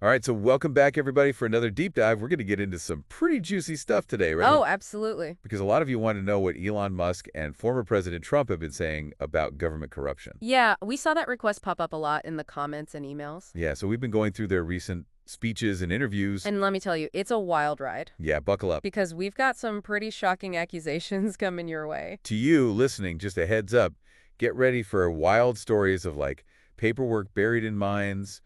All right, so welcome back, everybody, for another deep dive. We're going to get into some pretty juicy stuff today, right? Oh, absolutely. Because a lot of you want to know what Elon Musk and former President Trump have been saying about government corruption. Yeah, we saw that request pop up a lot in the comments and emails. Yeah, so we've been going through their recent speeches and interviews. And let me tell you, it's a wild ride. Yeah, buckle up. Because we've got some pretty shocking accusations coming your way. To you listening, just a heads up, get ready for wild stories of like paperwork buried in mines,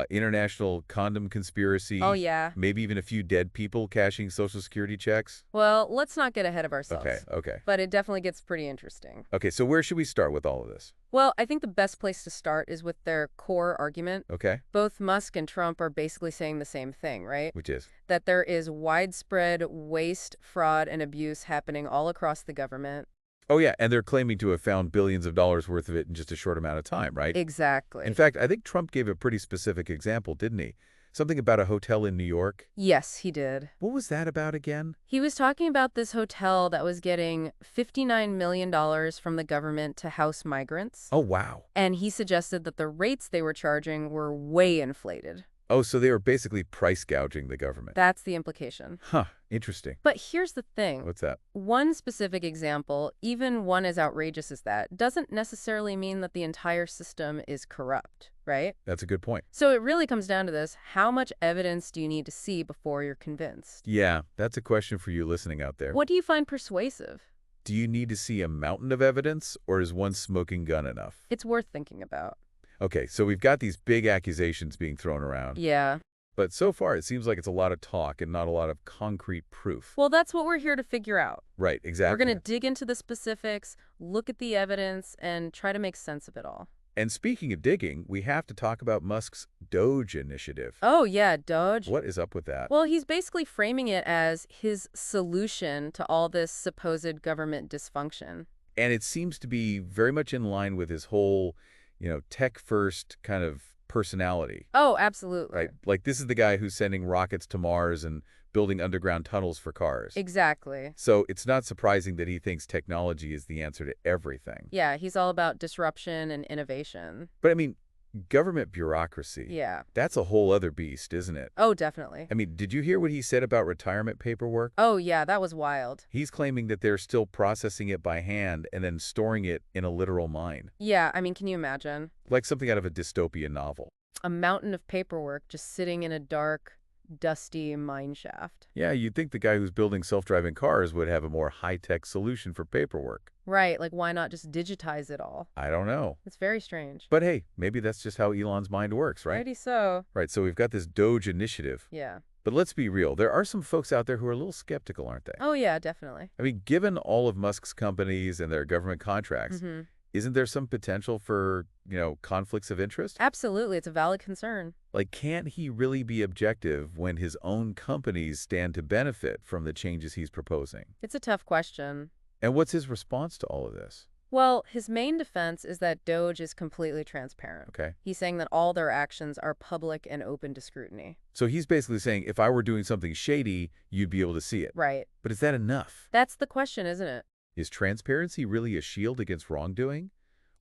international condom conspiracy. Oh, yeah. Maybe even a few dead people cashing Social Security checks. Well, let's not get ahead of ourselves. Okay. But it definitely gets pretty interesting. Okay, so where should we start with all of this? Well, I think the best place to start is with their core argument. Okay. Both Musk and Trump are basically saying the same thing, right? Which is? That there is widespread waste, fraud, and abuse happening all across the government. Oh, yeah, and they're claiming to have found billions of dollars worth of it in just a short amount of time, right? Exactly. In fact, I think Trump gave a pretty specific example, didn't he? Something about a hotel in New York. Yes, he did. What was that about again? He was talking about this hotel that was getting $59 million from the government to house migrants. Oh, wow. And he suggested that the rates they were charging were way inflated. Oh, so they were basically price gouging the government. That's the implication. Huh, interesting. But here's the thing. What's that? One specific example, even one as outrageous as that, doesn't necessarily mean that the entire system is corrupt, right? That's a good point. So it really comes down to this. How much evidence do you need to see before you're convinced? Yeah, that's a question for you listening out there. What do you find persuasive? Do you need to see a mountain of evidence, or is one smoking gun enough? It's worth thinking about. Okay, so we've got these big accusations being thrown around. Yeah. But so far, it seems like it's a lot of talk and not a lot of concrete proof. Well, that's what we're here to figure out. Right, exactly. We're going to dig into the specifics, look at the evidence, and try to make sense of it all. And speaking of digging, we have to talk about Musk's Doge initiative. Oh, yeah, Doge. What is up with that? Well, he's basically framing it as his solution to all this supposed government dysfunction. And it seems to be very much in line with his whole, tech-first kind of personality. Oh, absolutely. Right? Like, this is the guy who's sending rockets to Mars and building underground tunnels for cars. Exactly. So it's not surprising that he thinks technology is the answer to everything. Yeah, he's all about disruption and innovation. But, I mean, government bureaucracy. Yeah. That's a whole other beast, isn't it? Oh, definitely. I mean, did you hear what he said about retirement paperwork? Oh, yeah, that was wild. He's claiming that they're still processing it by hand and then storing it in a literal mine. Yeah, I mean, can you imagine? Like something out of a dystopian novel. A mountain of paperwork just sitting in a dark, dusty mine shaft. Yeah, you'd think the guy who's building self-driving cars would have a more high-tech solution for paperwork. Right, like why not just digitize it all? I don't know. It's very strange. But hey, maybe that's just how Elon's mind works, right? Maybe so. Right, so we've got this Doge initiative. Yeah. But let's be real, there are some folks out there who are a little skeptical, aren't they? Oh, yeah, definitely. I mean, given all of Musk's companies and their government contracts, isn't there some potential for, conflicts of interest? Absolutely, it's a valid concern. Like, can't he really be objective when his own companies stand to benefit from the changes he's proposing? It's a tough question. And what's his response to all of this? Well, his main defense is that Doge is completely transparent. Okay. He's saying that all their actions are public and open to scrutiny. So he's basically saying, if I were doing something shady, you'd be able to see it. Right. But is that enough? That's the question, isn't it? Is transparency really a shield against wrongdoing?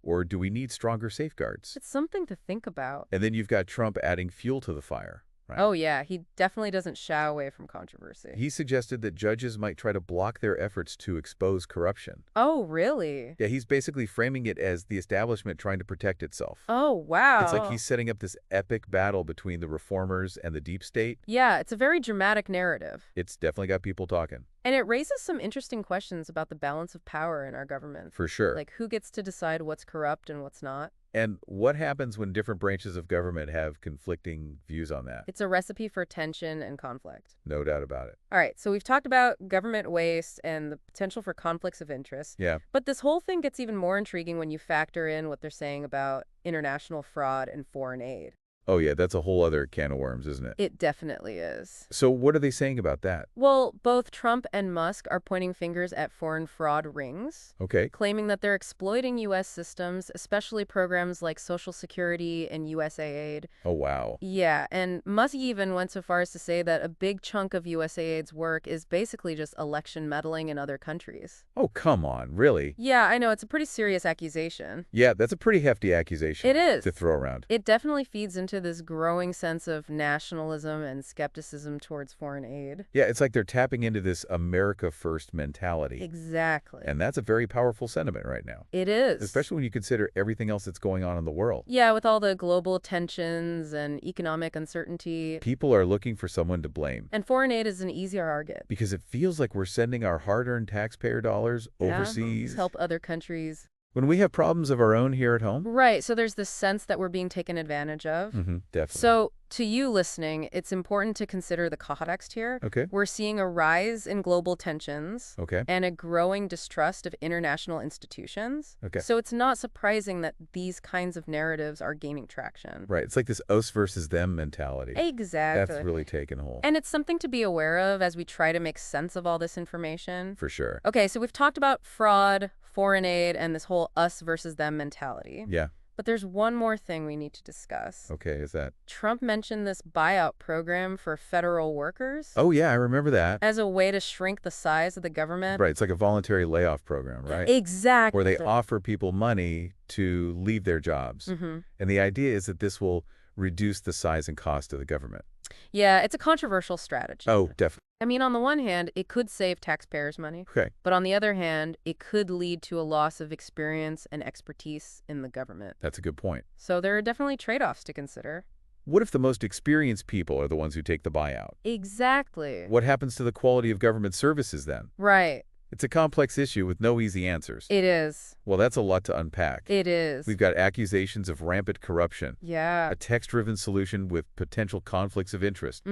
Or do we need stronger safeguards? It's something to think about. And then you've got Trump adding fuel to the fire. Right? Oh, yeah, he definitely doesn't shy away from controversy. He suggested that judges might try to block their efforts to expose corruption. Oh, really? Yeah, he's basically framing it as the establishment trying to protect itself. Oh, wow. It's like he's setting up this epic battle between the reformers and the deep state. Yeah, it's a very dramatic narrative. It's definitely got people talking. And it raises some interesting questions about the balance of power in our government. For sure. Like, who gets to decide what's corrupt and what's not? And what happens when different branches of government have conflicting views on that? It's a recipe for tension and conflict. No doubt about it. All right, so we've talked about government waste and the potential for conflicts of interest. Yeah. But this whole thing gets even more intriguing when you factor in what they're saying about international fraud and foreign aid. Oh, yeah, that's a whole other can of worms, isn't it? It definitely is. So what are they saying about that? Well, both Trump and Musk are pointing fingers at foreign fraud rings, Okay. claiming that they're exploiting U.S. systems, especially programs like Social Security and USAID. Oh, wow. Yeah, and Musk even went so far as to say that a big chunk of USAID's work is basically just election meddling in other countries. Oh, come on, really? Yeah, I know, it's a pretty serious accusation. Yeah, that's a pretty hefty accusation. It is. To throw around. It definitely feeds into into this growing sense of nationalism and skepticism towards foreign aid. Yeah, it's like they're tapping into this America First mentality. Exactly. And that's a very powerful sentiment right now, It is. especially when you consider everything else that's going on in the world. Yeah, with all the global tensions and economic uncertainty. People are looking for someone to blame And foreign aid is an easy target. because it feels like we're sending our hard-earned taxpayer dollars Yeah, overseas to help other countries. when we have problems of our own here at home. Right, so there's this sense that we're being taken advantage of. Definitely. So, to you listening, it's important to consider the context here. Okay. We're seeing a rise in global tensions Okay. and a growing distrust of international institutions. Okay. So it's not surprising that these kinds of narratives are gaining traction. Right. It's like this us versus them mentality. Exactly. That's really taken hold. And it's something to be aware of as we try to make sense of all this information. For sure. Okay, so we've talked about fraud, foreign aid, and this whole us versus them mentality. Yeah. But there's one more thing we need to discuss. Okay. Is that? Trump mentioned this buyout program for federal workers Oh, yeah. I remember that. as a way to shrink the size of the government. Right. It's like a voluntary layoff program, right? Exactly. Where they offer people money to leave their jobs. And the idea is that this will reduce the size and cost of the government. Yeah, it's a controversial strategy. Oh, definitely. I mean, on the one hand, it could save taxpayers money. Okay. But on the other hand, it could lead to a loss of experience and expertise in the government. That's a good point. So there are definitely trade-offs to consider. What if the most experienced people are the ones who take the buyout? Exactly. What happens to the quality of government services then? Right. It's a complex issue with no easy answers. It is. Well, that's a lot to unpack. It is. We've got accusations of rampant corruption, Yeah. a text-driven solution with potential conflicts of interest,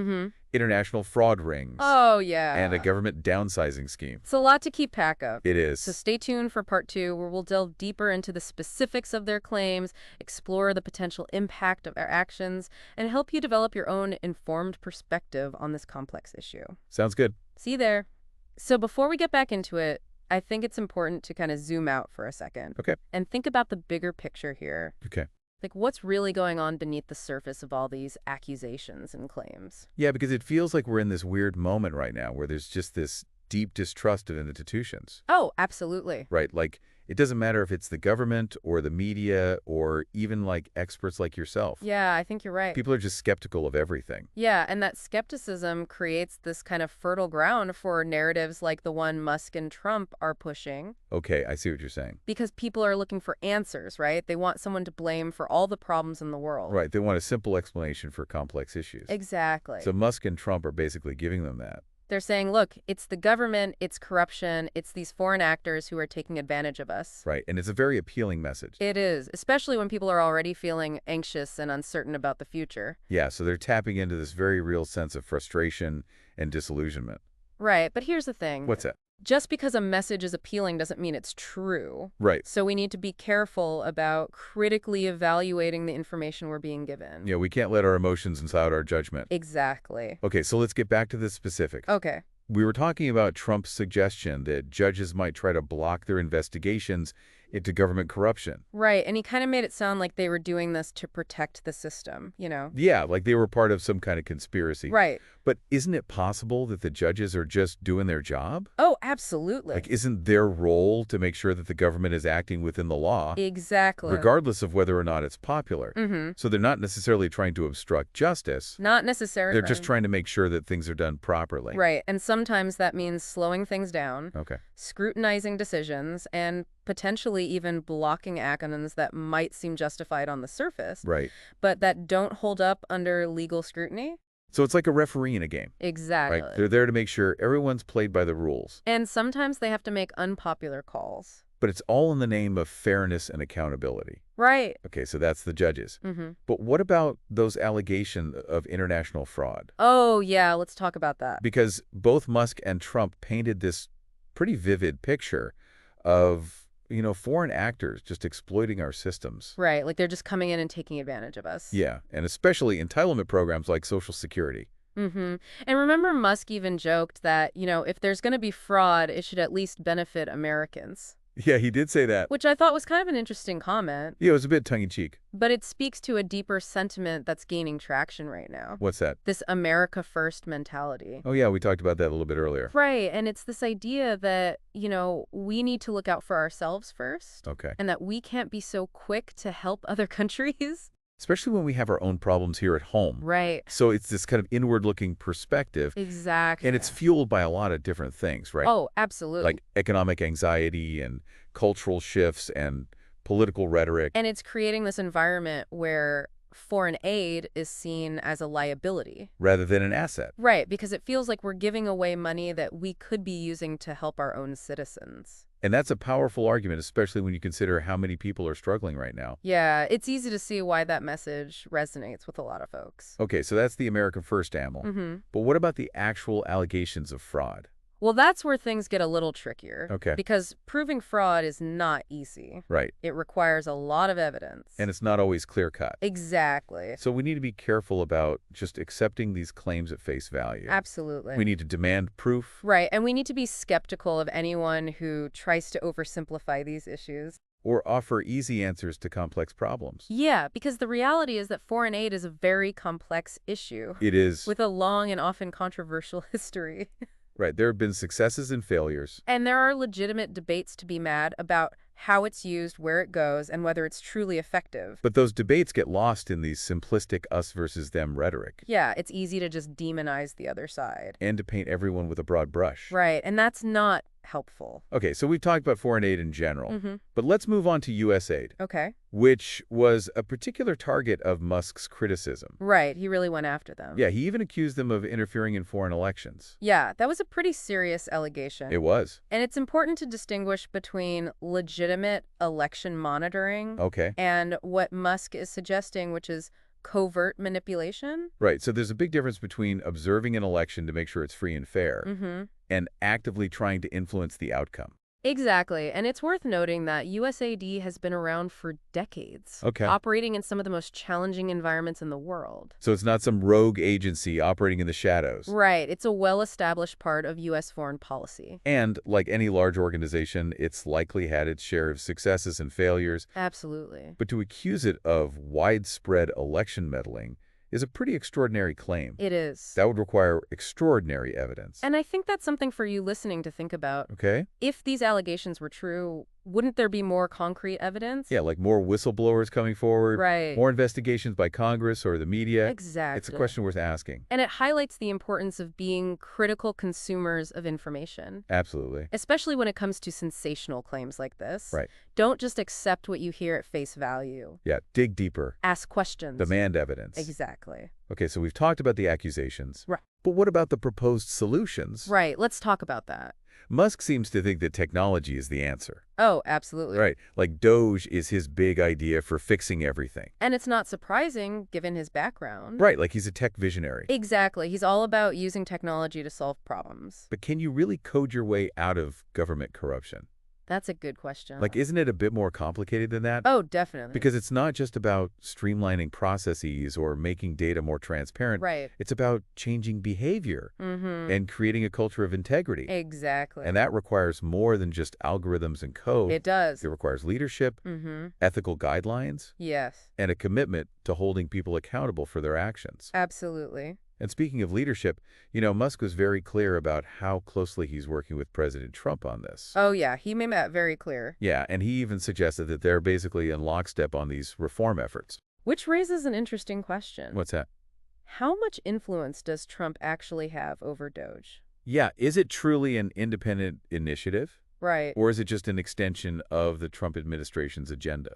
international fraud rings, Oh, yeah. and a government downsizing scheme. It's a lot to keep track of. It is. So stay tuned for part 2, where we'll delve deeper into the specifics of their claims, explore the potential impact of their actions, and help you develop your own informed perspective on this complex issue. Sounds good. See you there. So before we get back into it, I think it's important to kind of zoom out for a second. Okay. And think about the bigger picture here. Okay. Like, what's really going on beneath the surface of all these accusations and claims? Yeah, because it feels like we're in this weird moment right now where there's just this deep distrust of institutions, Oh, absolutely. right? Like, it doesn't matter if it's the government or the media or even like experts like yourself. Yeah, I think you're right. People are just skeptical of everything. Yeah, and that skepticism creates this kind of fertile ground for narratives like the one Musk and Trump are pushing. Okay, I see what you're saying. Because people are looking for answers, right? They want someone to blame for all the problems in the world. Right, they want a simple explanation for complex issues. Exactly. So Musk and Trump are basically giving them that. They're saying, look, it's the government, it's corruption, it's these foreign actors who are taking advantage of us. Right, and it's a very appealing message. It is, especially when people are already feeling anxious and uncertain about the future. Yeah, so they're tapping into this very real sense of frustration and disillusionment. Right, but here's the thing. What's that? Just because a message is appealing doesn't mean it's true. Right. So we need to be careful about critically evaluating the information we're being given. Yeah, we can't let our emotions cloud our judgment. Exactly. Okay, so let's get back to the specifics. Okay. We were talking about Trump's suggestion that judges might try to block their investigations into government corruption. Right, and he kind of made it sound like they were doing this to protect the system, you know? Yeah, like they were part of some kind of conspiracy. Right. But isn't it possible that the judges are just doing their job? Oh, absolutely. Like, isn't their role to make sure that the government is acting within the law, Exactly. regardless of whether or not it's popular? So they're not necessarily trying to obstruct justice. Not necessarily. They're just trying to make sure that things are done properly. Right, and sometimes that means slowing things down, Okay. scrutinizing decisions, and potentially even blocking actions that might seem justified on the surface, Right. but that don't hold up under legal scrutiny. So it's like a referee in a game, Exactly. right? They're there to make sure everyone's played by the rules. And sometimes they have to make unpopular calls. But it's all in the name of fairness and accountability. Right. Okay, so that's the judges. Mm-hmm. But what about those allegations of international fraud? Oh, yeah, let's talk about that. Because both Musk and Trump painted this pretty vivid picture of, foreign actors just exploiting our systems. Right, like they're just coming in and taking advantage of us. Yeah, and especially entitlement programs like Social Security. Mm-hmm. And remember, Musk even joked that, if there's going to be fraud, it should at least benefit Americans. Yeah, he did say that. Which I thought was kind of an interesting comment. Yeah, it was a bit tongue-in-cheek. But it speaks to a deeper sentiment that's gaining traction right now. What's that? This America First mentality. Oh, yeah, we talked about that a little bit earlier. Right, and it's this idea that, we need to look out for ourselves first. Okay. And that we can't be so quick to help other countries. especially when we have our own problems here at home. Right. So it's this kind of inward-looking perspective, and Exactly. it's fueled by a lot of different things, right? Oh, absolutely. Like economic anxiety and cultural shifts and political rhetoric, And it's creating this environment where foreign aid is seen as a liability. rather than an asset. Right, because it feels like we're giving away money that we could be using to help our own citizens. And that's a powerful argument, especially when you consider how many people are struggling right now. Yeah, it's easy to see why that message resonates with a lot of folks. Okay, so that's the American First angle. But what about the actual allegations of fraud? Well, that's where things get a little trickier. Okay. Because proving fraud is not easy. Right. It requires a lot of evidence. And it's not always clear-cut. Exactly. So we need to be careful about just accepting these claims at face value. Absolutely. We need to demand proof. Right, and we need to be skeptical of anyone who tries to oversimplify these issues. Or offer easy answers to complex problems. Yeah, because the reality is that foreign aid is a very complex issue It is. with a long and often controversial history. Right. There have been successes and failures. And there are legitimate debates to be mad about how it's used, where it goes, and whether it's truly effective. But those debates get lost in these simplistic us versus them rhetoric. Yeah, it's easy to just demonize the other side. And to paint everyone with a broad brush. Right, and that's not helpful. Okay, so we've talked about foreign aid in general. But let's move on to U.S. aid, Okay. which was a particular target of Musk's criticism. Right, he really went after them. Yeah, he even accused them of interfering in foreign elections. Yeah, that was a pretty serious allegation. It was. And it's important to distinguish between legitimate election monitoring Okay. and what Musk is suggesting, which is covert manipulation. Right, so there's a big difference between observing an election to make sure it's free and fair and actively trying to influence the outcome. Exactly. And it's worth noting that USAID has been around for decades, Okay. operating in some of the most challenging environments in the world. So it's not some rogue agency operating in the shadows. Right. It's a well-established part of U.S. foreign policy. And, like any large organization, it's likely had its share of successes and failures. Absolutely. But to accuse it of widespread election meddling is a pretty extraordinary claim. It is. That would require extraordinary evidence. And I think that's something for you listening to think about. Okay? If these allegations were true, wouldn't there be more concrete evidence? Yeah, like more whistleblowers coming forward. Right. More investigations by Congress or the media. Exactly. It's a question worth asking. And it highlights the importance of being critical consumers of information. Absolutely. Especially when it comes to sensational claims like this. Right. Don't just accept what you hear at face value. Yeah, dig deeper. Ask questions. Demand evidence. Exactly. Okay, so we've talked about the accusations. Right. But what about the proposed solutions? Right. Let's talk about that. Musk seems to think that technology is the answer. Oh, absolutely. Right. Like Doge is his big idea for fixing everything. And it's not surprising, given his background. Right, like he's a tech visionary. Exactly. He's all about using technology to solve problems. But can you really code your way out of government corruption? That's a good question. Like, isn't it a bit more complicated than that? Oh, definitely. Because it's not just about streamlining processes or making data more transparent. Right. It's about changing behavior and creating a culture of integrity. Exactly. And that requires more than just algorithms and code. It does. It requires leadership, ethical guidelines, Yes. and a commitment to holding people accountable for their actions. Absolutely. And speaking of leadership, Musk was very clear about how closely he's working with President Trump on this. Oh, yeah. He made that very clear. Yeah, and he even suggested that they're basically in lockstep on these reform efforts. Which raises an interesting question. What's that? How much influence does Trump actually have over Doge? Yeah, is it truly an independent initiative? Right. Or is it just an extension of the Trump administration's agenda?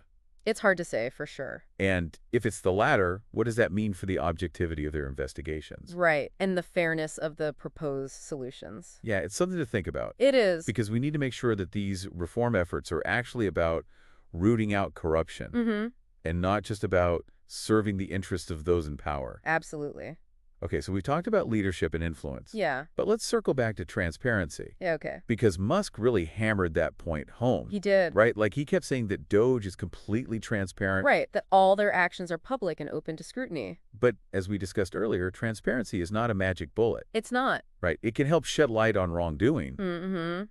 It's hard to say for sure. And if it's the latter, what does that mean for the objectivity of their investigations? Right. And the fairness of the proposed solutions. Yeah, it's something to think about. It is. Because we need to make sure that these reform efforts are actually about rooting out corruption and not just about serving the interests of those in power. Absolutely. Okay, so we talked about leadership and influence. Yeah. But let's circle back to transparency. Yeah, okay. Because Musk really hammered that point home. He did. Right? Like he kept saying that Doge is completely transparent. Right, that all their actions are public and open to scrutiny. But as we discussed earlier, transparency is not a magic bullet. It's not. Right? It can help shed light on wrongdoing,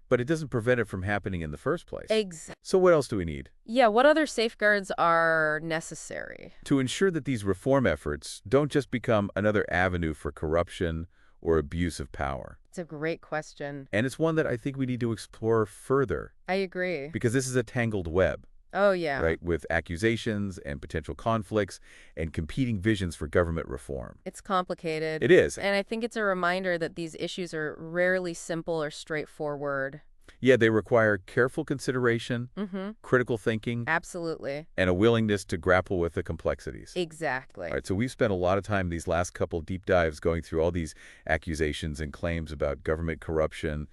but it doesn't prevent it from happening in the first place. Exactly. So what else do we need? Yeah, what other safeguards are necessary? To ensure that these reform efforts don't just become another avenue for corruption or abuse of power. It's a great question. And it's one that I think we need to explore further. I agree. Because this is a tangled web. Oh, yeah. right, with accusations and potential conflicts and competing visions for government reform. It's complicated. It is. And I think it's a reminder that these issues are rarely simple or straightforward. Yeah, they require careful consideration, Mm-hmm. critical thinking, Absolutely. and a willingness to grapple with the complexities. Exactly. All right, so we've spent a lot of time these last couple deep dives going through all these accusations and claims about government corruption,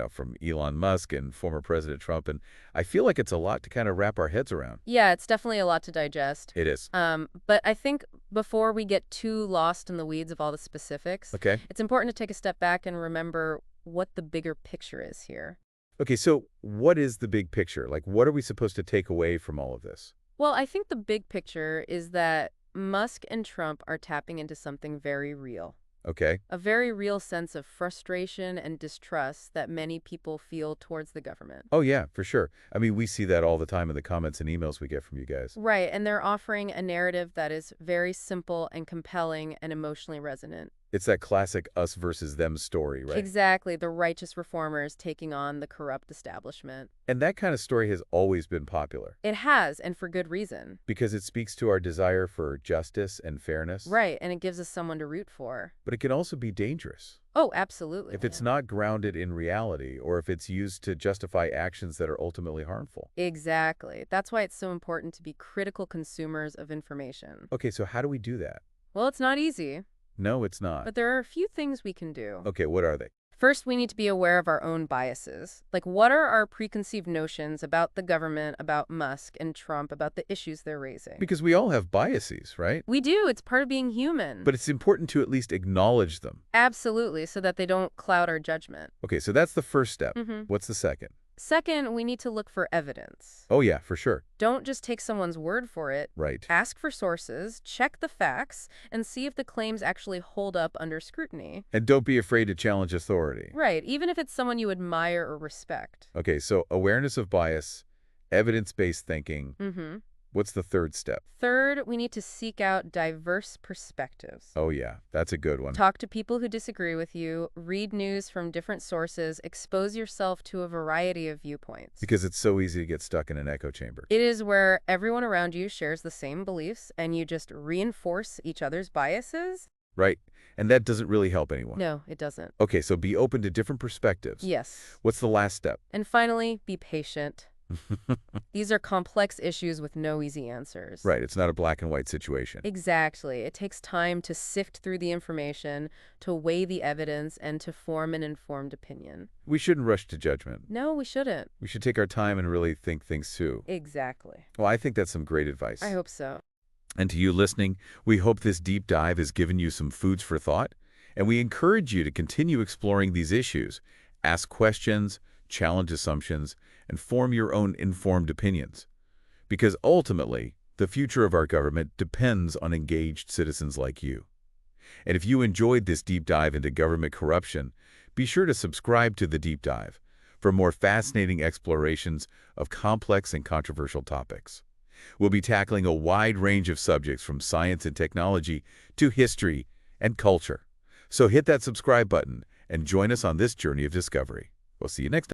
from Elon Musk and former President Trump, and I feel like it's a lot to kind of wrap our heads around. Yeah, it's definitely a lot to digest. It is. But I think before we get too lost in the weeds of all the specifics, Okay. it's important to take a step back and remember what the bigger picture is here. Okay, so what is the big picture? Like, what are we supposed to take away from all of this? Well, I think the big picture is that Musk and Trump are tapping into something very real. Okay. A very real sense of frustration and distrust that many people feel towards the government. Oh, yeah, for sure. I mean, we see that all the time in the comments and emails we get from you guys. Right, and they're offering a narrative that is very simple and compelling and emotionally resonant. It's that classic us versus them story, right? Exactly, the righteous reformers taking on the corrupt establishment. And that kind of story has always been popular It has, and for good reason. because it speaks to our desire for justice and fairness. Right, and it gives us someone to root for. But it can also be dangerous Oh, absolutely. if it's not grounded in reality or if it's used to justify actions that are ultimately harmful. Exactly. That's why it's so important to be critical consumers of information. Okay, so how do we do that? Well, it's not easy, No, it's not. but there are a few things we can do. Okay, what are they? First, we need to be aware of our own biases. Like, what are our preconceived notions about the government, about Musk and Trump, about the issues they're raising? Because we all have biases, right? We do. It's part of being human. But it's important to at least acknowledge them. Absolutely, so that they don't cloud our judgment. Okay, so that's the first step. Mm-hmm. What's the second? Second, we need to look for evidence. Oh, yeah, for sure. Don't just take someone's word for it. Right. Ask for sources, check the facts, and see if the claims actually hold up under scrutiny. And don't be afraid to challenge authority. Right, even if it's someone you admire or respect. Okay, so awareness of bias, evidence-based thinking. Mm-hmm. What's the third step? Third, we need to seek out diverse perspectives. Oh, yeah, that's a good one. Talk to people who disagree with you, read news from different sources, expose yourself to a variety of viewpoints. Because it's so easy to get stuck in an echo chamber. It is where everyone around you shares the same beliefs and you just reinforce each other's biases. Right? And that doesn't really help anyone. No, it doesn't. Okay, so be open to different perspectives. Yes. What's the last step? And finally, be patient. These are complex issues with no easy answers. Right, it's not a black and white situation. Exactly. It takes time to sift through the information, to weigh the evidence, and to form an informed opinion. We shouldn't rush to judgment. No, we shouldn't. We should take our time and really think things through. Exactly. Well, I think that's some great advice. I hope so. And to you listening, we hope this deep dive has given you some foods for thought, and we encourage you to continue exploring these issues. Ask questions, challenge assumptions, and form your own informed opinions. Because ultimately, the future of our government depends on engaged citizens like you. And if you enjoyed this deep dive into government corruption, be sure to subscribe to The Deep Dive for more fascinating explorations of complex and controversial topics. We'll be tackling a wide range of subjects from science and technology to history and culture. So hit that subscribe button and join us on this journey of discovery. We'll see you next time.